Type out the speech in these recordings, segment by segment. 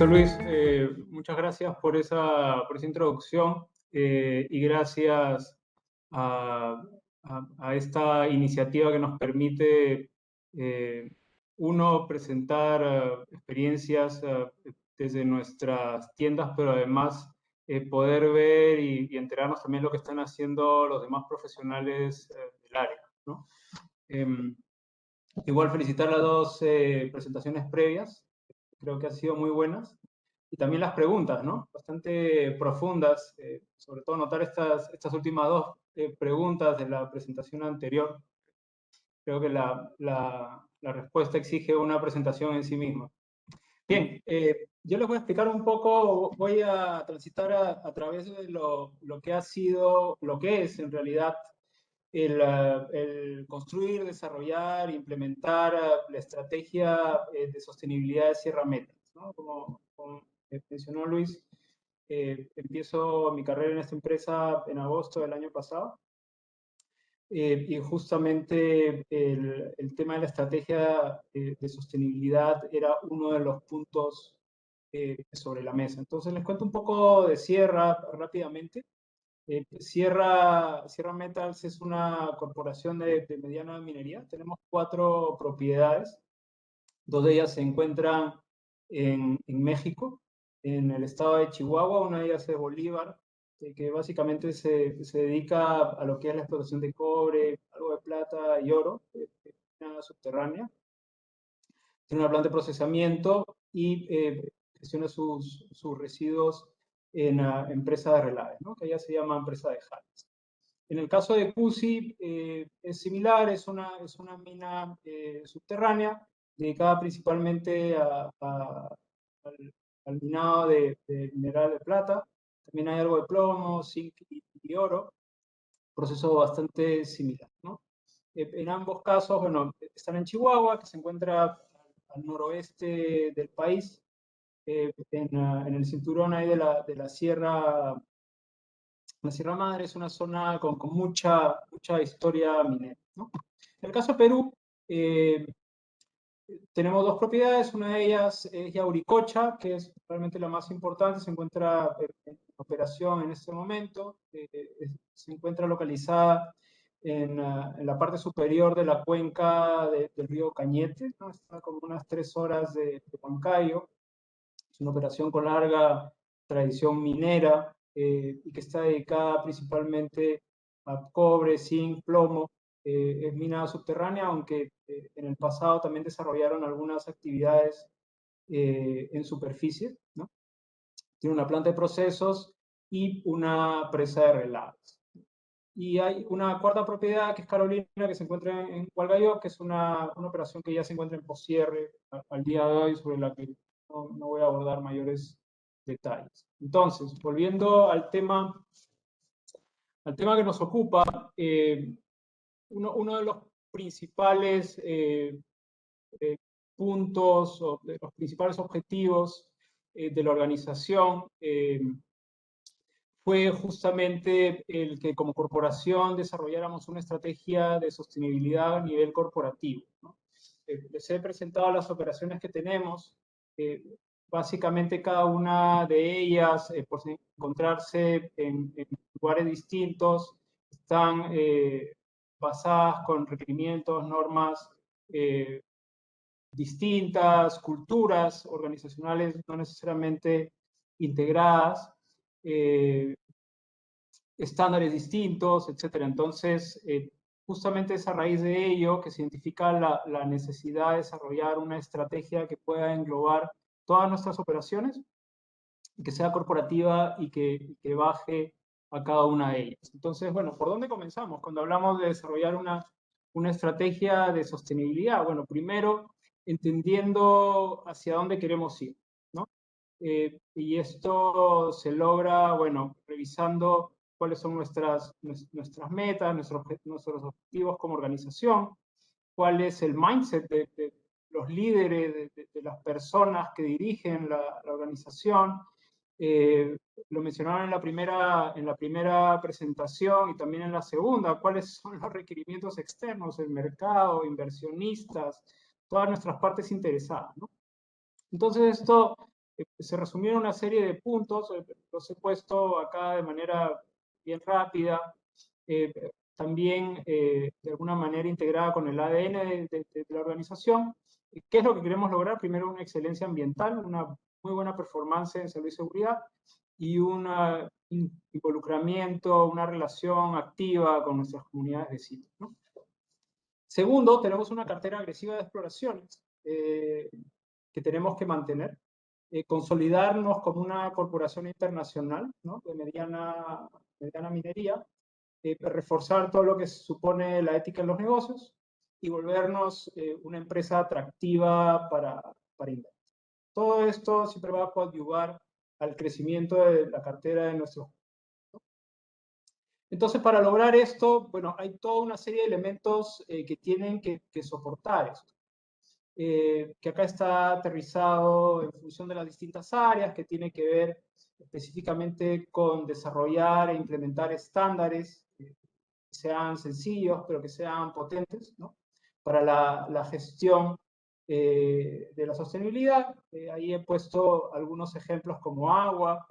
José Luis, muchas gracias por esa introducción y gracias a, a esta iniciativa que nos permite, eh, uno, presentar experiencias desde nuestras tiendas, pero además poder ver y enterarnos también de lo que están haciendo los demás profesionales del área, ¿no? Em, Igual felicitar las dos presentaciones previas, creo que han sido muy buenas. Y también las preguntas, ¿no? Bastante profundas, sobre todo notar estas últimas dos preguntas de la presentación anterior. Creo que la respuesta exige una presentación en sí misma. Bien, yo les voy a explicar un poco, voy a transitar a través de lo que ha sido, lo que es en realidad el construir, desarrollar, implementar la estrategia de sostenibilidad de Sierra Metals, ¿no? Como mencionó Luis, empiezo mi carrera en esta empresa en agosto del año pasado y justamente el tema de la estrategia de sostenibilidad era uno de los puntos sobre la mesa. Entonces les cuento un poco de Sierra rápidamente. Sierra Metals es una corporación de mediana minería. Tenemos 4 propiedades. 2 de ellas se encuentran en México, en el estado de Chihuahua. Una de ellas es Bolívar, que básicamente se dedica a lo que es la explotación de cobre, algo de plata y oro, una subterránea. Tiene una planta de procesamiento y gestiona sus residuos en la empresa de relaves, ¿no? Que allá se llama empresa de Jales. En el caso de Cusi es similar, es una mina subterránea dedicada principalmente al minado de mineral de plata. También hay algo de plomo, zinc y oro, proceso bastante similar, ¿no? En ambos casos, bueno, están en Chihuahua, que se encuentra al noroeste del país, en el cinturón ahí de la Sierra. La Sierra Madre es una zona con mucha historia minera, ¿no? En el caso de Perú, eh, tenemos 2 propiedades. Una de ellas es Yauricocha, que es realmente la más importante, se encuentra en operación en este momento, se encuentra localizada en la parte superior de la cuenca del río Cañete, ¿no? Está como unas 3 horas de Huancayo. Es una operación con larga tradición minera y que está dedicada principalmente a cobre, zinc, plomo. Es mina subterránea, aunque en el pasado también desarrollaron algunas actividades en superficie, ¿no? Tiene una planta de procesos y una presa de relaves. Y hay una cuarta propiedad que es Carolina, que se encuentra en Hualgayoc, que es una operación que ya se encuentra en poscierre al día de hoy, sobre la que no voy a abordar mayores detalles. Entonces, volviendo al tema que nos ocupa, uno de los principales puntos o de los principales objetivos de la organización fue justamente el que como corporación desarrolláramos una estrategia de sostenibilidad a nivel corporativo, ¿no? Les he presentado las operaciones que tenemos. Básicamente cada una de ellas, por encontrarse en lugares distintos, están basadas con requerimientos, normas distintas, culturas organizacionales no necesariamente integradas, estándares distintos, etcétera. Entonces, justamente es a raíz de ello que se identifica la necesidad de desarrollar una estrategia que pueda englobar todas nuestras operaciones, que sea corporativa y que baje a cada una de ellas. Entonces, bueno, ¿por dónde comenzamos? Cuando hablamos de desarrollar una estrategia de sostenibilidad, bueno, primero entendiendo hacia dónde queremos ir, ¿no? Y esto se logra, bueno, revisando cuáles son nuestras metas, nuestros objetivos como organización, cuál es el mindset de los líderes, de las personas que dirigen la organización. Lo mencionaron en la primera presentación y también en la segunda, cuáles son los requerimientos externos, el mercado, inversionistas, todas nuestras partes interesadas, ¿no? Entonces esto Se resumieron una serie de puntos, los he puesto acá de manera bien rápida, también de alguna manera integrada con el ADN de la organización. ¿Qué es lo que queremos lograr? Primero, una excelencia ambiental, una muy buena performance en salud y seguridad y un involucramiento, una relación activa con nuestras comunidades vecinas, ¿no? Segundo, tenemos una cartera agresiva de exploraciones que tenemos que mantener, consolidarnos como una corporación internacional, ¿no?, de mediana minería, reforzar todo lo que supone la ética en los negocios y volvernos una empresa atractiva para invertir. Todo esto siempre va a coadyuvar al crecimiento de la cartera de nuestros. Entonces, para lograr esto, bueno, hay toda una serie de elementos que tienen que soportar esto. Que acá está aterrizado en función de las distintas áreas, que tiene que ver específicamente con desarrollar e implementar estándares que sean sencillos, pero que sean potentes, ¿no?, para la gestión de la sostenibilidad. Ahí he puesto algunos ejemplos como agua,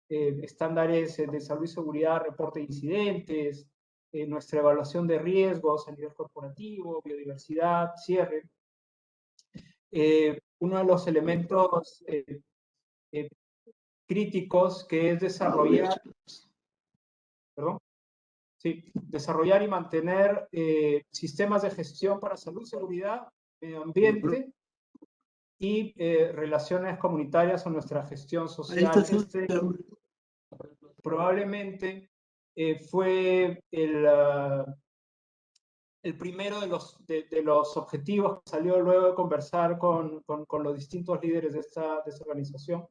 estándares de salud y seguridad, reporte de incidentes, nuestra evaluación de riesgos a nivel corporativo, biodiversidad, cierre. Uno de los elementos críticos que es desarrollar, perdón, sí, desarrollar y mantener sistemas de gestión para salud, seguridad, medio ambiente y relaciones comunitarias o nuestra gestión social. Este probablemente fue el primero de los objetivos que salió luego de conversar con los distintos líderes de esta organización.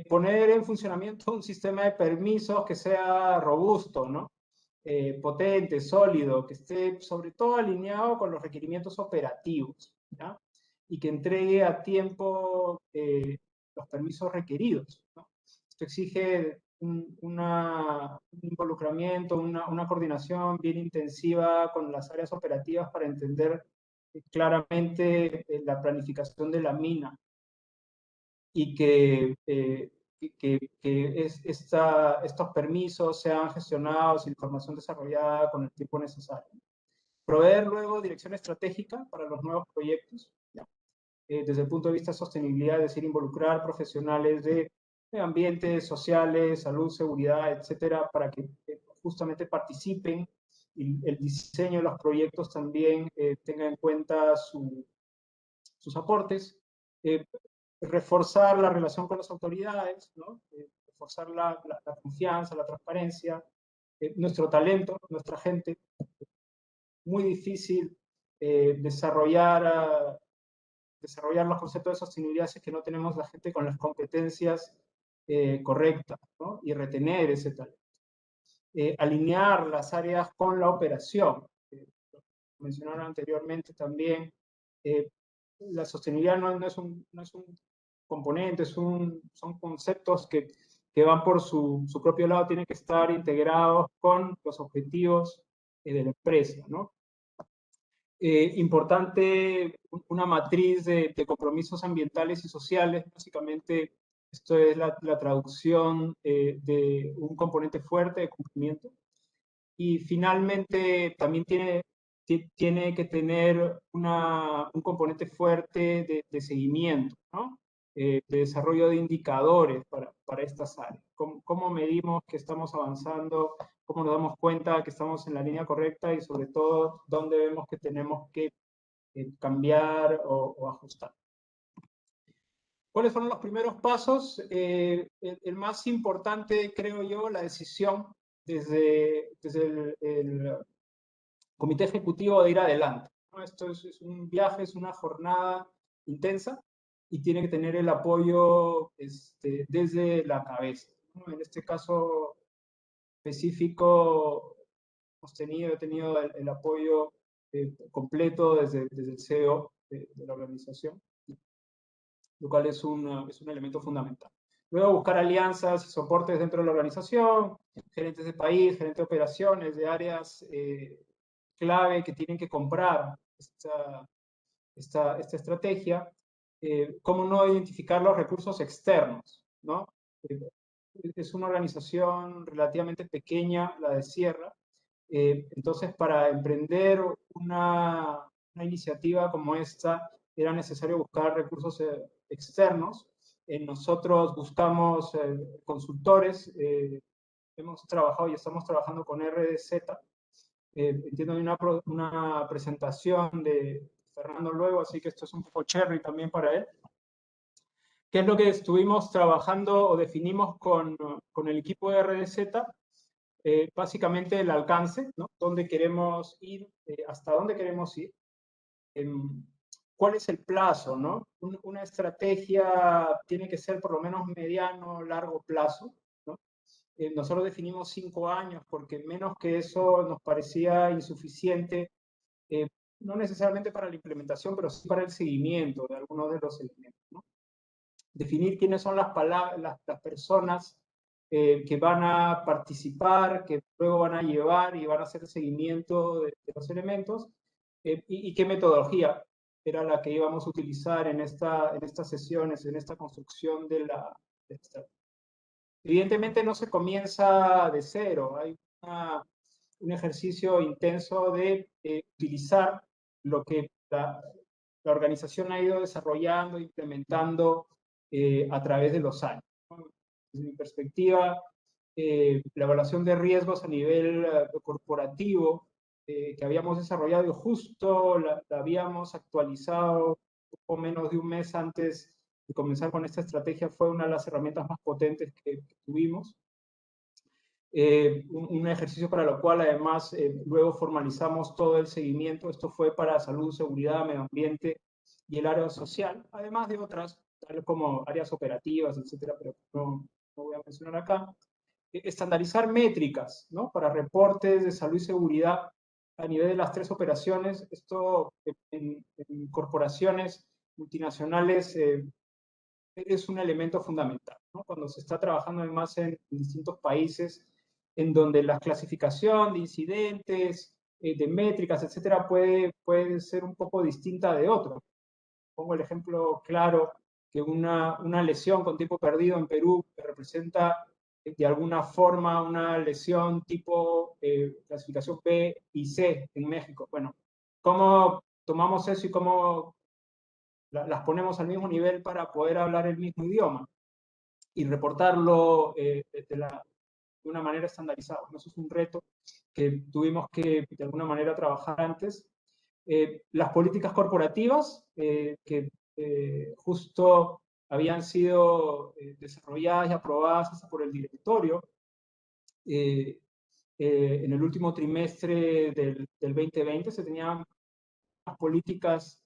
Poner en funcionamiento un sistema de permisos que sea robusto, ¿no?, potente, sólido, que esté sobre todo alineado con los requerimientos operativos, ¿ya?, y que entregue a tiempo los permisos requeridos, ¿no? Esto exige un involucramiento, una coordinación bien intensiva con las áreas operativas para entender claramente la planificación de la mina y que estos permisos sean gestionados y la información desarrollada con el tiempo necesario. Proveer luego dirección estratégica para los nuevos proyectos, ¿ya?, desde el punto de vista de sostenibilidad, es decir, involucrar profesionales de ambientes sociales, salud, seguridad, etcétera, para que justamente participen y el diseño de los proyectos también tenga en cuenta sus aportes. Reforzar la relación con las autoridades, ¿no?, reforzar la confianza, la transparencia, nuestro talento, nuestra gente. Muy difícil desarrollar los conceptos de sostenibilidad si es que no tenemos la gente con las competencias correctas, ¿no?, y retener ese talento. Alinear las áreas con la operación. Mencionaron anteriormente también, la sostenibilidad no es un componente, son conceptos que van por su propio lado, tienen que estar integrados con los objetivos de la empresa, ¿no? Importante una matriz de compromisos ambientales y sociales. Básicamente, esto es la traducción de un componente fuerte de cumplimiento. Y finalmente, también tiene que tener un componente fuerte de seguimiento, ¿no?, de desarrollo de indicadores para estas áreas. ¿Cómo medimos que estamos avanzando? ¿Cómo nos damos cuenta que estamos en la línea correcta? Y sobre todo, ¿dónde vemos que tenemos que cambiar o ajustar? ¿Cuáles fueron los primeros pasos? El más importante, creo yo, la decisión desde el comité ejecutivo de ir adelante, ¿no? Esto es un viaje, es una jornada intensa y tiene que tener el apoyo desde la cabeza, ¿no? En este caso específico, he tenido el apoyo completo desde el CEO de la organización, lo cual es un elemento fundamental. Luego buscar alianzas y soportes dentro de la organización, gerentes de país, gerentes de operaciones, de áreas clave que tienen que comprar esta estrategia. cómo no identificar los recursos externos, ¿no? Es una organización relativamente pequeña, la de Sierra, entonces para emprender una iniciativa como esta era necesario buscar recursos externos. Nosotros buscamos consultores, hemos trabajado y estamos trabajando con RDZ. Entiendo de una presentación de Fernando luego, así que esto es un poco cherry también para él. ¿Qué es lo que estuvimos trabajando o definimos con el equipo de RDZ? Básicamente el alcance, ¿no? ¿Dónde queremos ir? ¿Hasta dónde queremos ir? ¿Cuál es el plazo, no? Una estrategia tiene que ser por lo menos mediano, largo plazo, ¿no? Nosotros definimos 5 años porque menos que eso nos parecía insuficiente, no necesariamente para la implementación, pero sí para el seguimiento de algunos de los elementos, ¿no? Definir quiénes son las personas que van a participar, que luego van a llevar y van a hacer seguimiento de los elementos, y qué metodología era la que íbamos a utilizar en estas sesiones, en esta construcción de esta. Evidentemente no se comienza de cero, hay un ejercicio intenso de utilizar lo que la organización ha ido desarrollando, implementando a través de los años, ¿no? Desde mi perspectiva, la evaluación de riesgos a nivel corporativo que habíamos desarrollado y justo la habíamos actualizado un poco menos de un mes antes de comenzar con esta estrategia, fue una de las herramientas más potentes que tuvimos. Un ejercicio para lo cual además luego formalizamos todo el seguimiento. Esto fue para salud, seguridad, medio ambiente y el área social, además de otras, tal como áreas operativas, etcétera, pero no voy a mencionar acá. Estandarizar métricas, ¿no? Para reportes de salud y seguridad a nivel de las 3 operaciones. Esto en corporaciones multinacionales es un elemento fundamental, ¿no? Cuando se está trabajando además en distintos países en donde la clasificación de incidentes, de métricas, etcétera, puede ser un poco distinta de otros. Pongo el ejemplo claro que una lesión con tiempo perdido en Perú representa de alguna forma una lesión tipo clasificación B y C en México. Bueno, ¿cómo tomamos eso y cómo las ponemos al mismo nivel para poder hablar el mismo idioma y reportarlo de una manera estandarizada? Eso es un reto que tuvimos que de alguna manera trabajar antes. Las políticas corporativas que justo habían sido desarrolladas y aprobadas hasta por el directorio en el último trimestre del 2020 se tenían políticas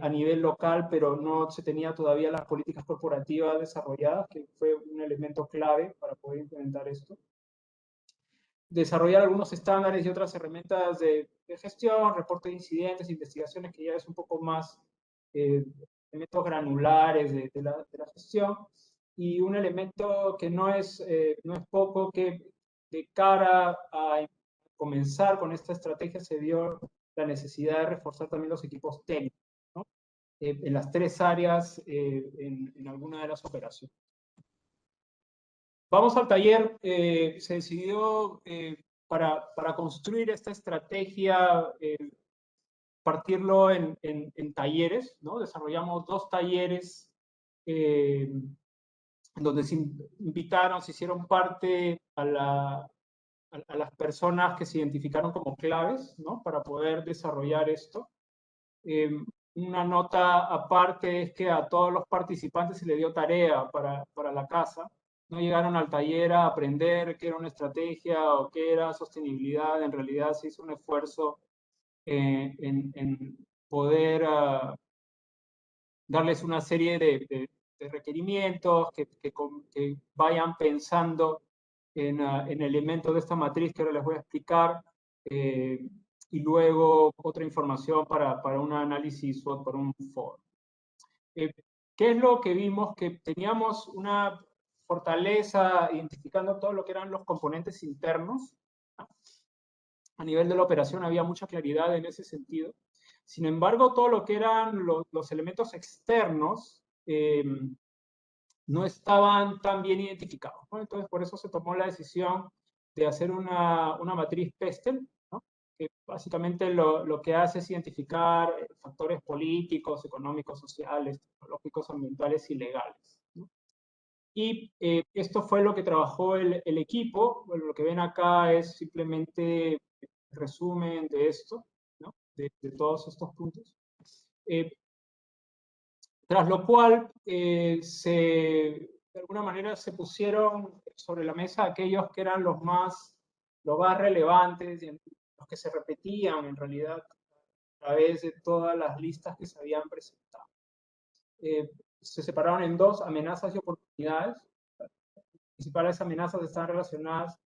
a nivel local, pero no se tenía todavía las políticas corporativas desarrolladas, que fue un elemento clave para poder implementar esto. Desarrollar algunos estándares y otras herramientas de gestión, reporte de incidentes, investigaciones, que ya es un poco más elementos granulares de la gestión. Y un elemento que no es poco, que de cara a comenzar con esta estrategia se dio la necesidad de reforzar también los equipos técnicos, ¿no? En las 3 áreas, en alguna de las operaciones. Vamos al taller. Se decidió para construir esta estrategia, partirlo en talleres, ¿no? Desarrollamos 2 talleres donde se invitaron, se hicieron parte a las personas que se identificaron como claves, ¿no? Para poder desarrollar esto. Una nota aparte es que a todos los participantes se le dio tarea para la casa. No llegaron al taller a aprender qué era una estrategia o qué era sostenibilidad. En realidad se hizo un esfuerzo en poder darles una serie de requerimientos que vayan pensando en elementos de esta matriz que ahora les voy a explicar, y luego otra información para un análisis o para un foro. ¿Qué es lo que vimos? Que teníamos una fortaleza identificando todo lo que eran los componentes internos. A nivel de la operación había mucha claridad en ese sentido. Sin embargo, todo lo que eran los elementos externos no estaban tan bien identificados, ¿no? Entonces, por eso se tomó la decisión de hacer una matriz Pestel, ¿no? Que básicamente lo que hace es identificar factores políticos, económicos, sociales, tecnológicos, ambientales y legales, ¿no? Y esto fue lo que trabajó el equipo. Bueno, lo que ven acá es simplemente resumen de esto, ¿no? De todos estos puntos. Tras lo cual, de alguna manera se pusieron sobre la mesa aquellos que eran los más relevantes, y los que se repetían en realidad a través de todas las listas que se habían presentado. Se separaron en dos: amenazas y oportunidades. Las principales amenazas están relacionadas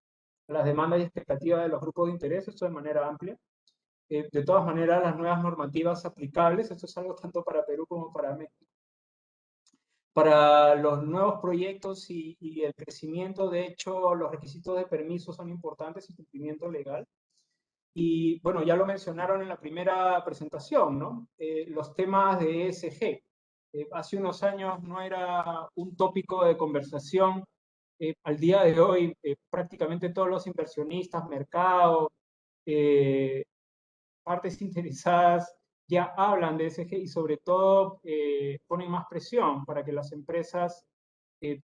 a las demandas y expectativas de los grupos de interés, esto de manera amplia. De todas maneras, las nuevas normativas aplicables, esto es algo tanto para Perú como para México, para los nuevos proyectos y el crecimiento. De hecho, los requisitos de permiso son importantes y cumplimiento legal. Y bueno, ya lo mencionaron en la primera presentación, ¿no? Los temas de ESG. Hace unos años no era un tópico de conversación. Al día de hoy, prácticamente todos los inversionistas, mercados, partes interesadas ya hablan de ESG y sobre todo ponen más presión para que las empresas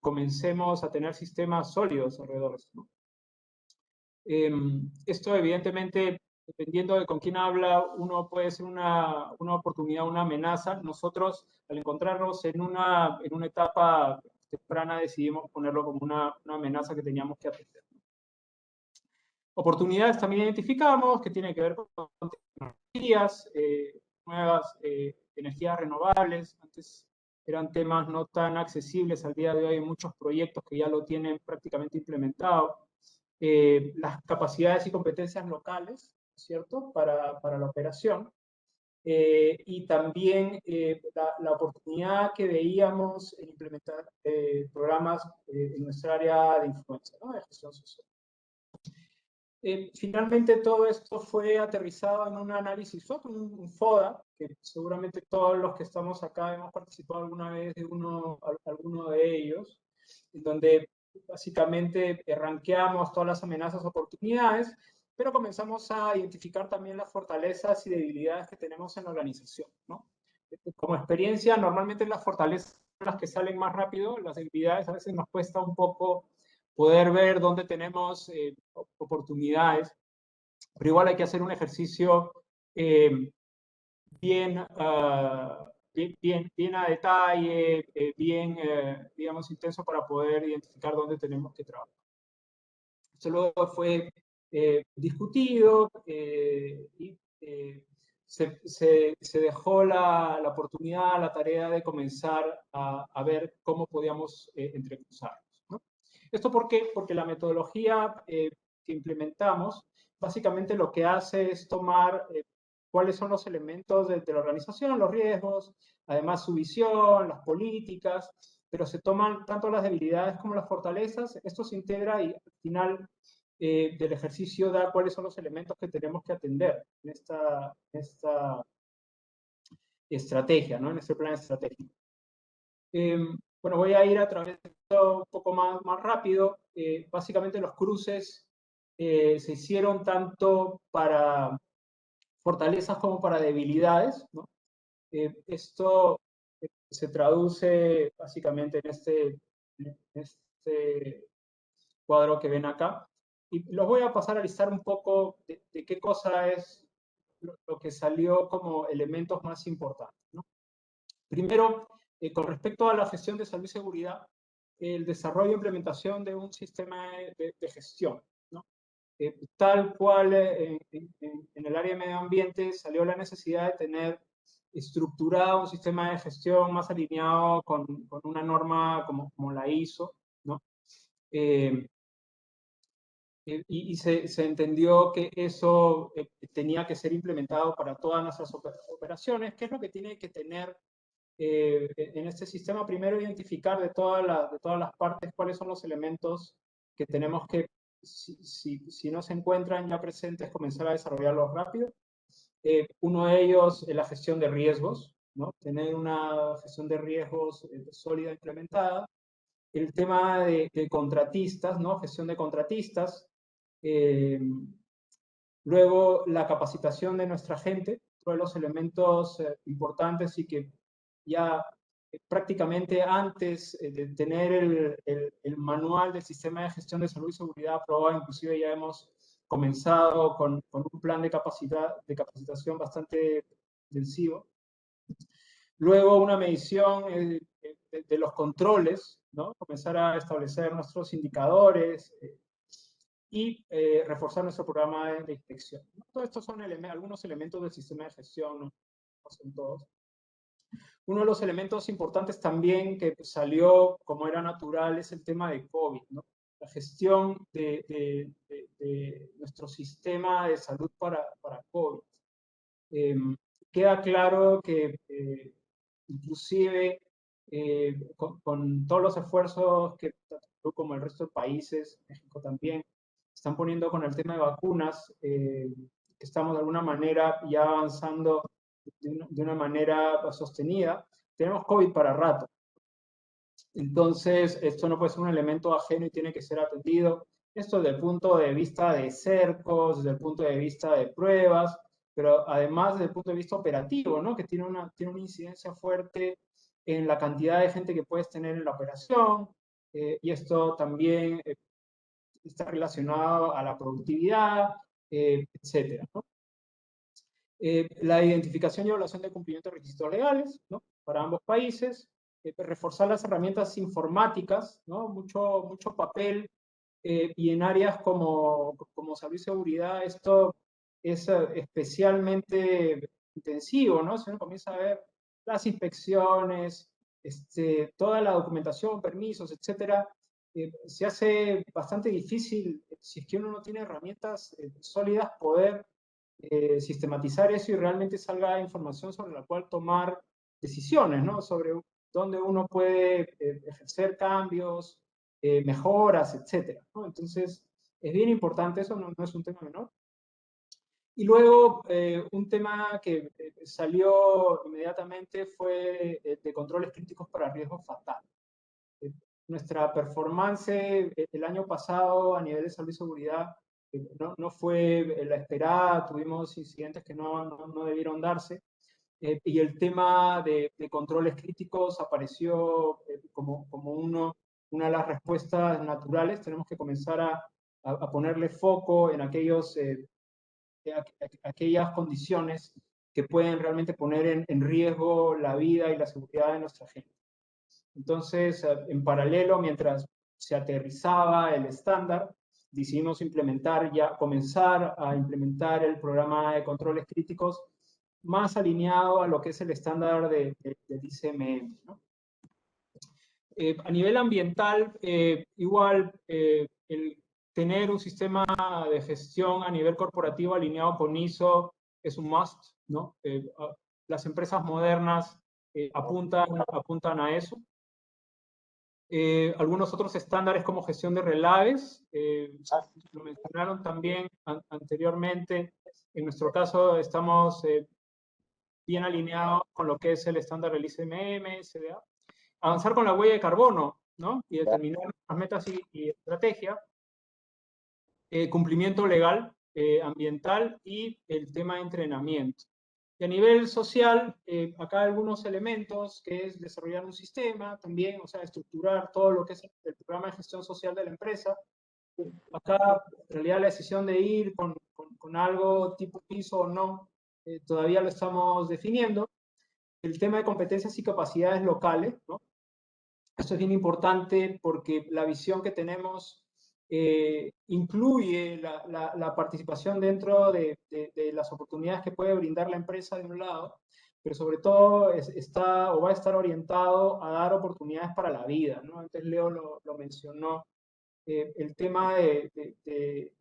comencemos a tener sistemas sólidos alrededor de esto, ¿no? Esto evidentemente, dependiendo de con quién habla, uno puede ser una oportunidad, una amenaza. Nosotros, al encontrarnos en una etapa temprana, decidimos ponerlo como una amenaza que teníamos que atender. Oportunidades también identificamos, que tiene que ver con tecnologías, nuevas energías renovables. Antes eran temas no tan accesibles, al día de hoy hay muchos proyectos que ya lo tienen prácticamente implementado. Las capacidades y competencias locales, ¿cierto?, para la operación. Y también la oportunidad que veíamos en implementar programas en nuestra área de influencia, ¿no?, de gestión social. Finalmente todo esto fue aterrizado en un análisis SWOT, un FODA, que seguramente todos los que estamos acá hemos participado alguna vez de alguno de ellos, en donde básicamente rankeamos todas las amenazas, oportunidades, pero comenzamos a identificar también las fortalezas y debilidades que tenemos en la organización, ¿no? Como experiencia, normalmente las fortalezas son las que salen más rápido, las debilidades a veces nos cuesta un poco poder ver dónde tenemos oportunidades, pero igual hay que hacer un ejercicio bien, bien a detalle, bien, digamos, intenso para poder identificar dónde tenemos que trabajar. Esto luego fue discutido y se dejó la oportunidad, la tarea de comenzar a ver cómo podíamos entrecruzarnos, ¿no? ¿Esto por qué? Porque la metodología que implementamos básicamente lo que hace es tomar cuáles son los elementos de la organización, los riesgos, además su visión, las políticas, pero se toman tanto las debilidades como las fortalezas. Esto se integra y al final del ejercicio da cuáles son los elementos que tenemos que atender en esta estrategia, ¿no?, en este plan estratégico. Bueno, voy a ir a través de esto un poco más rápido. Básicamente los cruces se hicieron tanto para fortalezas como para debilidades, ¿no? Esto se traduce básicamente en este cuadro que ven acá. Y los voy a pasar a listar un poco de qué cosa es lo que salió como elementos más importantes, ¿no? Primero, con respecto a la gestión de salud y seguridad, el desarrollo e implementación de un sistema de gestión, ¿no? Tal cual en el área de medio ambiente salió la necesidad de tener estructurado un sistema de gestión más alineado con una norma como la ISO, ¿no? Y se entendió que eso tenía que ser implementado para todas nuestras operaciones. ¿Qué es lo que tiene que tener en este sistema? Primero, identificar de todas las partes cuáles son los elementos que tenemos que, si no se encuentran ya presentes, comenzar a desarrollarlos rápido. Uno de ellos es la gestión de riesgos, ¿no? Tener una gestión de riesgos sólida implementada. El tema de contratistas, ¿no? Gestión de contratistas. Eh, Luego, la capacitación de nuestra gente, todos los elementos importantes y que ya prácticamente antes de tener el manual del sistema de gestión de salud y seguridad aprobado, inclusive ya hemos comenzado con un plan de capacitación bastante intensivo. Luego, una medición de los controles, ¿no? Comenzar a establecer nuestros indicadores, y reforzar nuestro programa de inspección, ¿no? Todos estos son algunos elementos del sistema de gestión, no son todos. Uno de los elementos importantes también que salió como era natural es el tema de COVID, ¿no? La gestión de nuestro sistema de salud para COVID. Queda claro que inclusive con todos los esfuerzos que tanto como el resto de países, México también, están poniendo con el tema de vacunas, que estamos de alguna manera ya avanzando de una manera sostenida, tenemos COVID para rato. Entonces, esto no puede ser un elemento ajeno y tiene que ser atendido. Esto desde el punto de vista de cercos, desde el punto de vista de pruebas, pero además desde el punto de vista operativo, ¿no? Que tiene una incidencia fuerte en la cantidad de gente que puedes tener en la operación, y esto también está relacionado a la productividad, etcétera, ¿no? La identificación y evaluación de cumplimiento de requisitos legales, ¿no? Para ambos países, reforzar las herramientas informáticas, ¿no? Mucho papel, y en áreas como salud y seguridad esto es especialmente intensivo, ¿no? Si uno comienza a ver las inspecciones, toda la documentación, permisos, etcétera, se hace bastante difícil, si es que uno no tiene herramientas sólidas, poder sistematizar eso y realmente salga información sobre la cual tomar decisiones, ¿no? Sobre dónde uno puede ejercer cambios, mejoras, etcétera, ¿no? Entonces, es bien importante eso, no es un tema menor. Y luego, un tema que salió inmediatamente fue de controles críticos para riesgos fatales. Nuestra performance el año pasado a nivel de salud y seguridad no fue la esperada, tuvimos incidentes que no debieron darse, y el tema de controles críticos apareció como una de las respuestas naturales. Tenemos que comenzar a ponerle foco en aquellas condiciones que pueden realmente poner en riesgo la vida y la seguridad de nuestra gente. Entonces, en paralelo, mientras se aterrizaba el estándar, decidimos comenzar a implementar el programa de controles críticos más alineado a lo que es el estándar del ICMM, ¿no? A nivel ambiental, igual, el tener un sistema de gestión a nivel corporativo alineado con ISO es un must, ¿no? Las empresas modernas apuntan a eso. Algunos otros estándares como gestión de relaves, lo mencionaron también anteriormente. En nuestro caso estamos bien alineados con lo que es el estándar del ICMM, SDA. Avanzar con la huella de carbono, ¿no? Y determinar las metas y estrategia. Cumplimiento legal, ambiental y el tema de entrenamiento. Y a nivel social, acá algunos elementos, que es desarrollar un sistema también, o sea, estructurar todo lo que es el programa de gestión social de la empresa. Acá, en realidad, la decisión de ir con algo tipo piso o no, todavía lo estamos definiendo. El tema de competencias y capacidades locales, ¿no? Esto es bien importante porque la visión que tenemos incluye la participación dentro de las oportunidades que puede brindar la empresa de un lado, pero sobre todo está o va a estar orientado a dar oportunidades para la vida, ¿no? Antes Leo lo mencionó. El tema de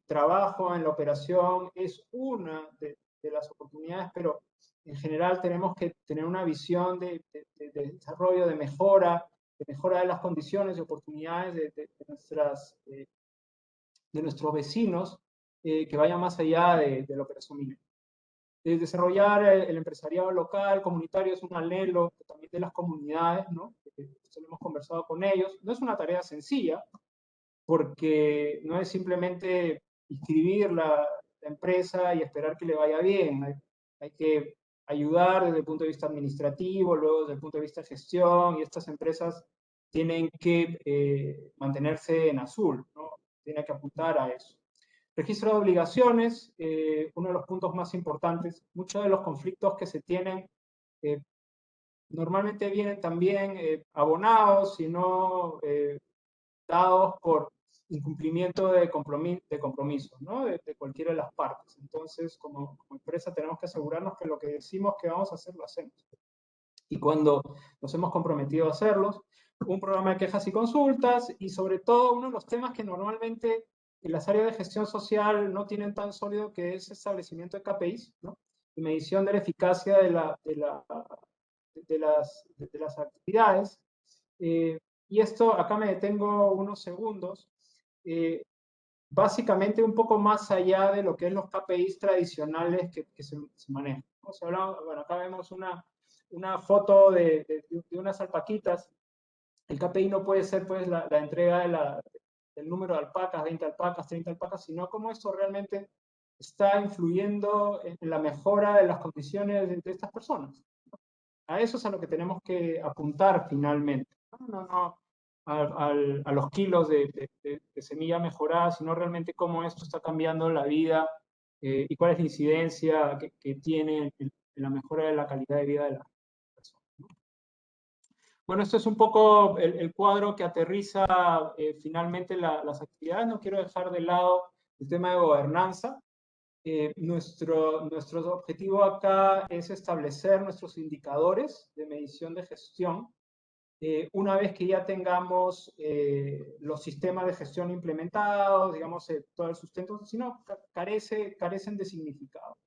trabajo en la operación es una de las oportunidades, pero en general tenemos que tener una visión de desarrollo, de mejora de las condiciones y oportunidades de nuestros vecinos, que vaya más allá de la operación minera. Desarrollar el empresariado local, comunitario, es un anhelo también de las comunidades, ¿no? Hemos conversado con ellos. No es una tarea sencilla, porque no es simplemente inscribir la empresa y esperar que le vaya bien. Hay que ayudar desde el punto de vista administrativo, luego desde el punto de vista de gestión, y estas empresas tienen que mantenerse en azul, ¿no? Tienen que apuntar a eso. Registro de obligaciones, uno de los puntos más importantes. Muchos de los conflictos que se tienen normalmente vienen también abonados, sino dados por incumplimiento de compromisos, ¿no? De cualquiera de las partes. Entonces, como empresa tenemos que asegurarnos que lo que decimos que vamos a hacer, lo hacemos. Y cuando nos hemos comprometido a hacerlos, un programa de quejas y consultas, y sobre todo uno de los temas que normalmente en las áreas de gestión social no tienen tan sólido, que es establecimiento de KPIs, ¿no? Y medición de la eficacia de las actividades. Y esto, acá me detengo unos segundos. Básicamente un poco más allá de lo que es los KPIs tradicionales que se manejan, ¿no? Bueno, acá vemos una foto de unas alpaquitas. El KPI no puede ser pues la entrega del número de alpacas, 20 alpacas, 30 alpacas, sino cómo esto realmente está influyendo en la mejora de las condiciones de estas personas. A eso es a lo que tenemos que apuntar finalmente. No a los kilos de semilla mejorada, sino realmente cómo esto está cambiando la vida y cuál es la incidencia que tiene en la mejora de la calidad de vida de las personas, ¿no? Bueno, esto es un poco el cuadro que aterriza finalmente las actividades. No quiero dejar de lado el tema de gobernanza. Nuestro objetivo acá es establecer nuestros indicadores de medición de gestión. Una vez que ya tengamos los sistemas de gestión implementados, digamos, todo el sustento, si no, carecen de significado.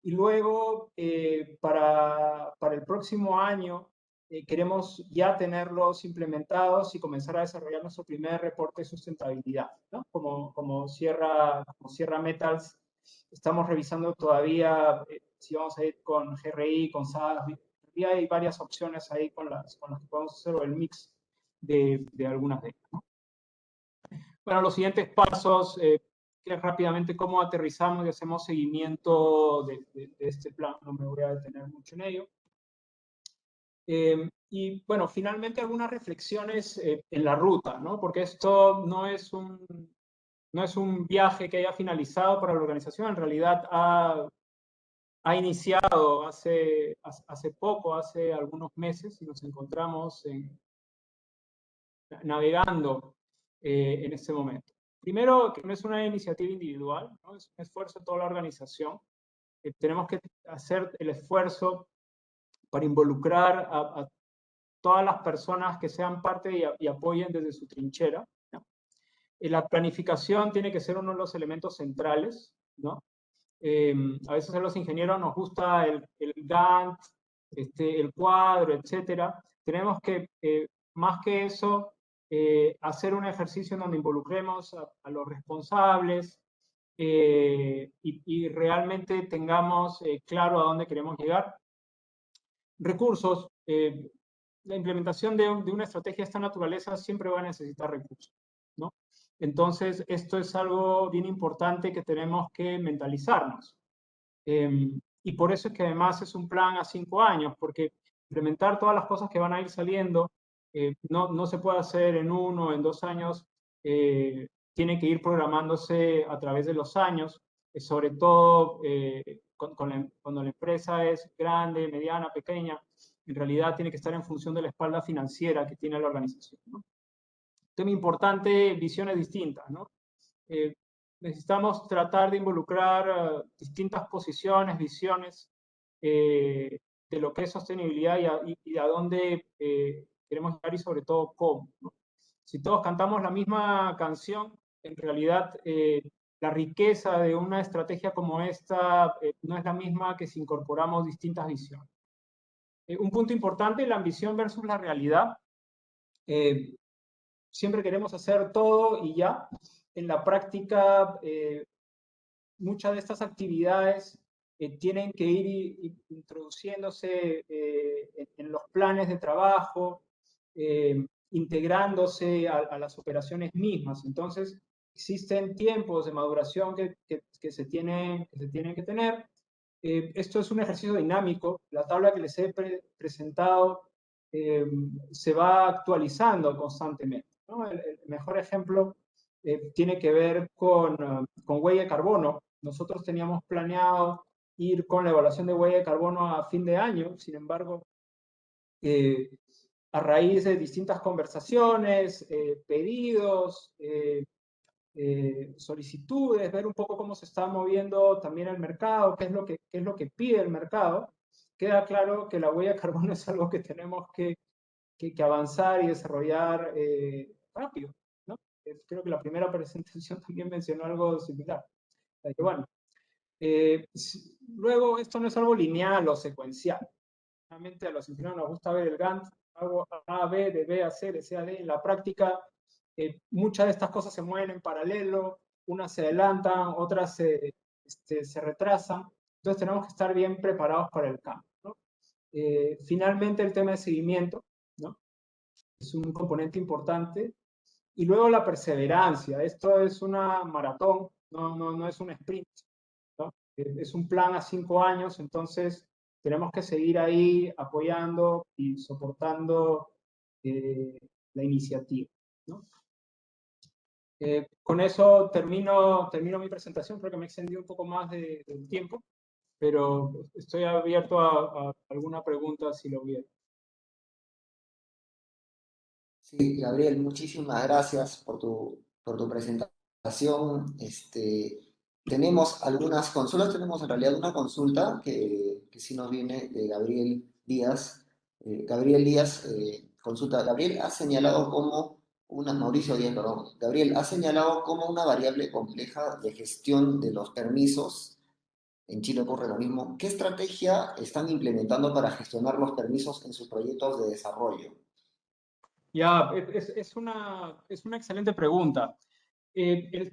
Y luego, para el próximo año, queremos ya tenerlos implementados y comenzar a desarrollar nuestro primer reporte de sustentabilidad, ¿no? Como Sierra Metals, estamos revisando todavía si vamos a ir con GRI, con SAS, y hay varias opciones ahí con las que podemos hacer, o el mix de algunas de ellas, ¿no? Bueno, los siguientes pasos, que es rápidamente cómo aterrizamos y hacemos seguimiento de este plan. No me voy a detener mucho en ello. Y bueno, finalmente algunas reflexiones en la ruta, ¿no? Porque esto no es un viaje que haya finalizado para la organización, en realidad ha iniciado hace poco, hace algunos meses, y nos encontramos navegando en este momento. Primero, que no es una iniciativa individual, ¿no? Es un esfuerzo de toda la organización. Tenemos que hacer el esfuerzo para involucrar a todas las personas que sean parte y apoyen desde su trinchera, ¿no? La planificación tiene que ser uno de los elementos centrales, ¿no? A veces a los ingenieros nos gusta el Gantt, el cuadro, etcétera. Tenemos que, más que eso, hacer un ejercicio en donde involucremos a los responsables y realmente tengamos claro a dónde queremos llegar. Recursos. La implementación de una estrategia de esta naturaleza siempre va a necesitar recursos, ¿no? Entonces, esto es algo bien importante que tenemos que mentalizarnos. Y por eso es que además es un plan a 5 años, porque implementar todas las cosas que van a ir saliendo no se puede hacer en 1 o en 2 años. Tiene que ir programándose a través de los años, sobre todo cuando la empresa es grande, mediana, pequeña. En realidad tiene que estar en función de la espalda financiera que tiene la organización, ¿no? Tema importante, visiones distintas, ¿no? Necesitamos tratar de involucrar distintas posiciones, visiones de lo que es sostenibilidad y a dónde queremos llegar, y sobre todo cómo, ¿no? Si todos cantamos la misma canción, en realidad la riqueza de una estrategia como esta no es la misma que si incorporamos distintas visiones. Un punto importante, la ambición versus la realidad. Siempre queremos hacer todo y ya. En la práctica, muchas de estas actividades tienen que ir introduciéndose en los planes de trabajo, integrándose a las operaciones mismas. Entonces, existen tiempos de maduración que se tienen que tener. Esto es un ejercicio dinámico. La tabla que les he presentado se va actualizando constantemente, ¿no? El mejor ejemplo tiene que ver con huella de carbono. Nosotros teníamos planeado ir con la evaluación de huella de carbono a fin de año, sin embargo, a raíz de distintas conversaciones, pedidos, solicitudes, ver un poco cómo se está moviendo también el mercado, qué es lo que pide el mercado, queda claro que la huella de carbono es algo que tenemos que avanzar y desarrollar rápido, ¿no? Creo que la primera presentación también mencionó algo similar. Que bueno, luego, esto no es algo lineal o secuencial. Realmente a los ingenieros nos gusta ver el Gantt, hago A, B, de B a C, de C a D. En la práctica, muchas de estas cosas se mueven en paralelo, unas se adelantan, otras se retrasan. Entonces tenemos que estar bien preparados para el cambio, ¿no? Finalmente, el tema de seguimiento, ¿no? Es un componente importante. Y luego la perseverancia. Esto es una maratón, no es un sprint, ¿no? Es un plan a 5 años, entonces tenemos que seguir ahí apoyando y soportando la iniciativa, ¿no? Con eso termino mi presentación. Creo que me extendí un poco más del tiempo, pero estoy abierto a alguna pregunta si lo hubiera. Sí, Gabriel, muchísimas gracias por tu presentación. Tenemos algunas consultas, tenemos en realidad una consulta que sí nos viene de Gabriel Díaz. Gabriel Díaz consulta, Gabriel ha señalado como Mauricio Díaz, perdón. Gabriel ha señalado como una variable compleja de gestión de los permisos. En Chile ocurre lo mismo. ¿Qué estrategia están implementando para gestionar los permisos en sus proyectos de desarrollo? Ya, es una excelente pregunta. El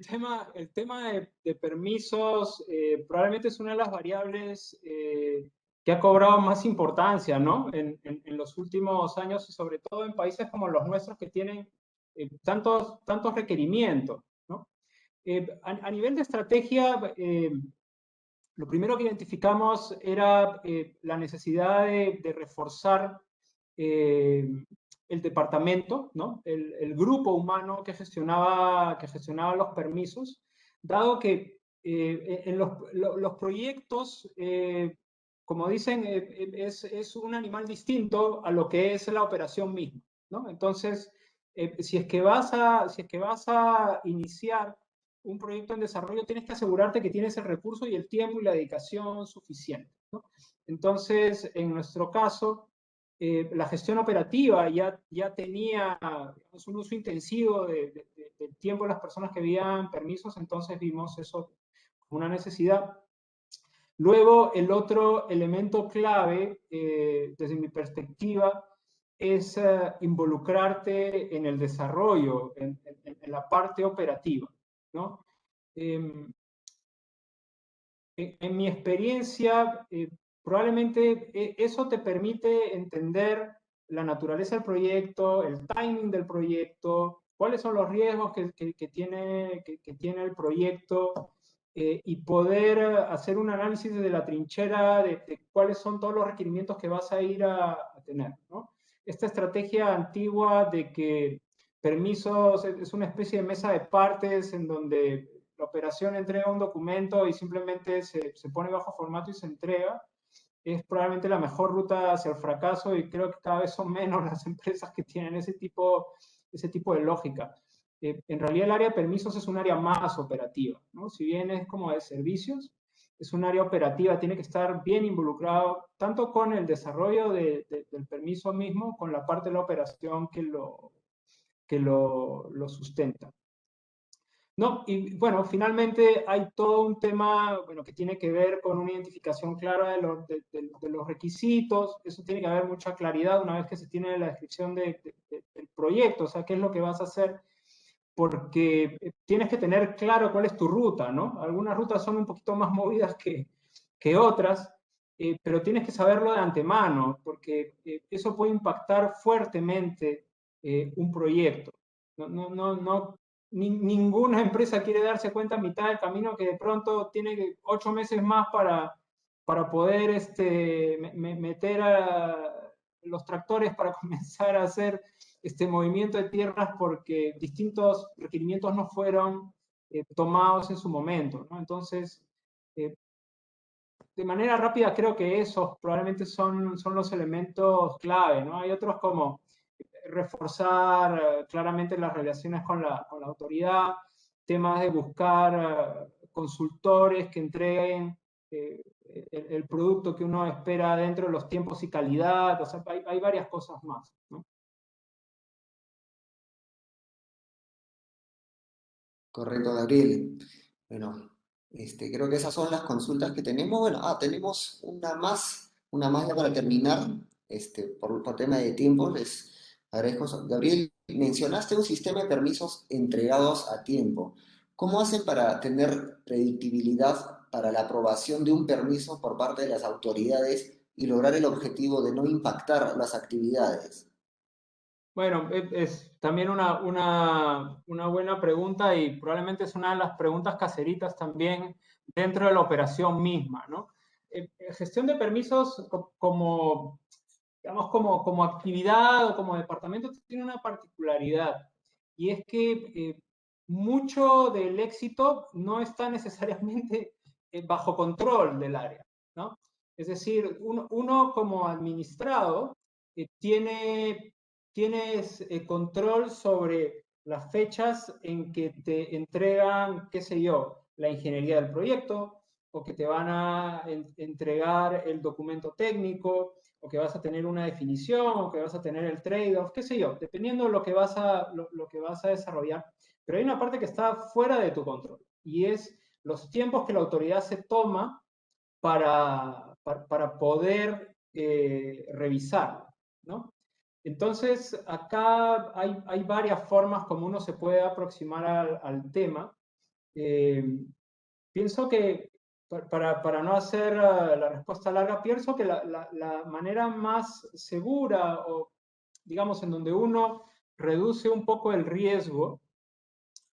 tema de permisos probablemente es una de las variables que ha cobrado más importancia, ¿no? En los últimos años y sobre todo en países como los nuestros que tienen tantos requerimientos, ¿no? A nivel de estrategia, lo primero que identificamos era la necesidad de reforzar eh, el departamento, ¿no? El grupo humano que gestionaba los permisos, dado que en los proyectos, como dicen, es un animal distinto a lo que es la operación misma, ¿no? Entonces, si es que vas a iniciar un proyecto en desarrollo, tienes que asegurarte que tienes el recurso y el tiempo y la dedicación suficiente, ¿no? Entonces, en nuestro caso, la gestión operativa ya tenía un uso intensivo del tiempo de las personas que veían permisos, entonces vimos eso como una necesidad. Luego, el otro elemento clave, desde mi perspectiva, es involucrarte en el desarrollo, en la parte operativa, ¿no? En mi experiencia, probablemente eso te permite entender la naturaleza del proyecto, el timing del proyecto, cuáles son los riesgos que tiene el proyecto y poder hacer un análisis de la trinchera de cuáles son todos los requerimientos que vas a ir a tener, ¿no? Esta estrategia antigua de que permisos es una especie de mesa de partes en donde la operación entrega un documento y simplemente se pone bajo formato y se entrega, es probablemente la mejor ruta hacia el fracaso y creo que cada vez son menos las empresas que tienen ese tipo de lógica. En realidad el área de permisos es un área más operativa, ¿no? Si bien es como de servicios, es un área operativa, tiene que estar bien involucrado tanto con el desarrollo del permiso mismo, con la parte de la operación que lo sustenta. No, y bueno, finalmente hay todo un tema, bueno, que tiene que ver con una identificación clara de los requisitos. Eso tiene que haber mucha claridad una vez que se tiene la descripción del proyecto, o sea, qué es lo que vas a hacer, porque tienes que tener claro cuál es tu ruta, ¿no? Algunas rutas son un poquito más movidas que que otras, pero tienes que saberlo de antemano, porque eso puede impactar fuertemente un proyecto. Ninguna empresa quiere darse cuenta a mitad del camino que de pronto tiene 8 meses más para poder meter a los tractores para comenzar a hacer este movimiento de tierras porque distintos requerimientos no fueron tomados en su momento, ¿no? Entonces, eh, de manera rápida creo que esos probablemente son los elementos clave, ¿no? Hay otros como reforzar claramente las relaciones con la autoridad, temas de buscar consultores que entreguen el producto que uno espera dentro de los tiempos y calidad, o sea, hay varias cosas más, ¿no? Correcto, Gabriel. Bueno, creo que esas son las consultas que tenemos. Bueno, tenemos una más ya para terminar, por tema de tiempo. Les agradezco. Gabriel, mencionaste un sistema de permisos entregados a tiempo. ¿Cómo hacen para tener predictibilidad para la aprobación de un permiso por parte de las autoridades y lograr el objetivo de no impactar las actividades? Bueno, es también una buena pregunta y probablemente es una de las preguntas caseritas también dentro de la operación misma, ¿no? Gestión de permisos como, digamos, como actividad o como departamento tiene una particularidad y es que mucho del éxito no está necesariamente bajo control del área, ¿no? Es decir, uno como administrado tienes control sobre las fechas en que te entregan, qué sé yo, la ingeniería del proyecto, o que te van a entregar el documento técnico, o que vas a tener una definición, o que vas a tener el trade-off, qué sé yo, dependiendo de lo que vas a desarrollar. Pero hay una parte que está fuera de tu control, y es los tiempos que la autoridad se toma para poder revisarlo, ¿no? Entonces, acá hay varias formas como uno se puede aproximar al tema. Eh, Pienso que, para no hacer la respuesta larga, pienso que la manera más segura o, digamos, en donde uno reduce un poco el riesgo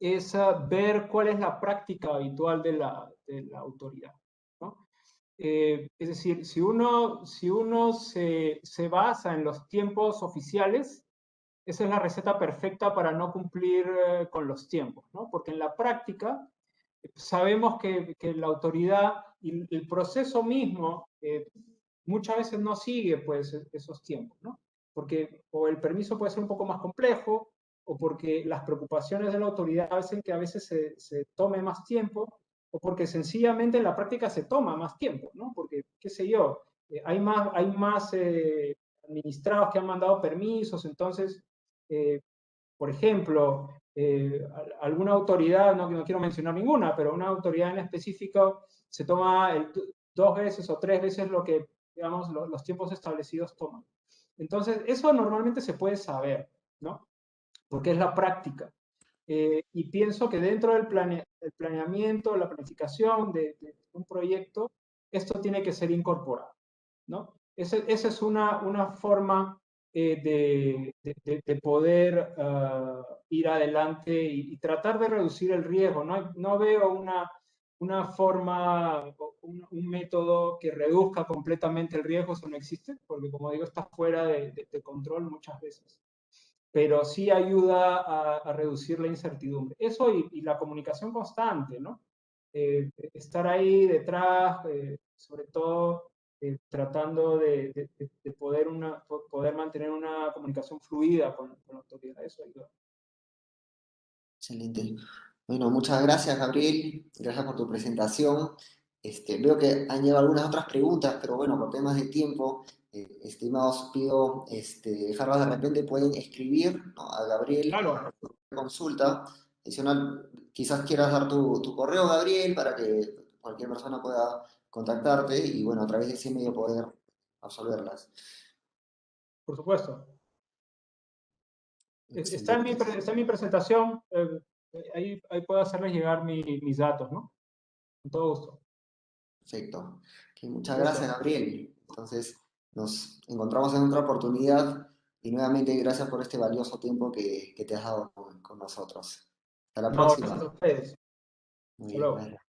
es ver cuál es la práctica habitual de la autoridad, ¿no? Es decir, si uno se basa en los tiempos oficiales, esa es la receta perfecta para no cumplir con los tiempos, ¿no? Porque en la práctica sabemos que la autoridad y el proceso mismo muchas veces no sigue pues esos tiempos, ¿no? Porque o el permiso puede ser un poco más complejo o porque las preocupaciones de la autoridad hacen que a veces se tome más tiempo o porque sencillamente en la práctica se toma más tiempo, ¿no? Porque, qué sé yo, hay más administrados que han mandado permisos, entonces eh, por ejemplo, alguna autoridad, no quiero mencionar ninguna, pero una autoridad en específico se toma 2 veces o 3 veces lo que, digamos, los tiempos establecidos toman. Entonces, eso normalmente se puede saber, ¿no? Porque es la práctica. Y pienso que dentro del planeamiento, la planificación de un proyecto, esto tiene que ser incorporado, ¿no? Esa es una forma de poder ir adelante y tratar de reducir el riesgo. No veo una forma, un método que reduzca completamente el riesgo, eso no existe, porque como digo, está fuera de control muchas veces, pero sí ayuda a reducir la incertidumbre. Eso y la comunicación constante, ¿no? Estar ahí detrás, sobre todo tratando de poder mantener una comunicación fluida con la autoridad, eso ayuda. Excelente. Bueno, muchas gracias, Gabriel. Gracias por tu presentación. Veo que han llevado algunas otras preguntas, pero bueno, por temas de tiempo, estimados, pido dejarlas de repente, pueden escribir, ¿no?, a Gabriel Claro, consulta. Adicional, quizás quieras dar tu correo, Gabriel, para que cualquier persona pueda contactarte y bueno, a través de ese medio poder absolverlas. por supuesto. Excelente. Está en mi presentación, ahí puedo hacerles llegar mis datos, ¿no? Con todo gusto. Perfecto. Ok, muchas gracias, Gusto. Gabriel. Entonces, nos encontramos en otra oportunidad y nuevamente gracias por este valioso tiempo que te has dado con nosotros. Hasta la No, gracias a próxima. ustedes. Muy Hasta bien, luego. gracias.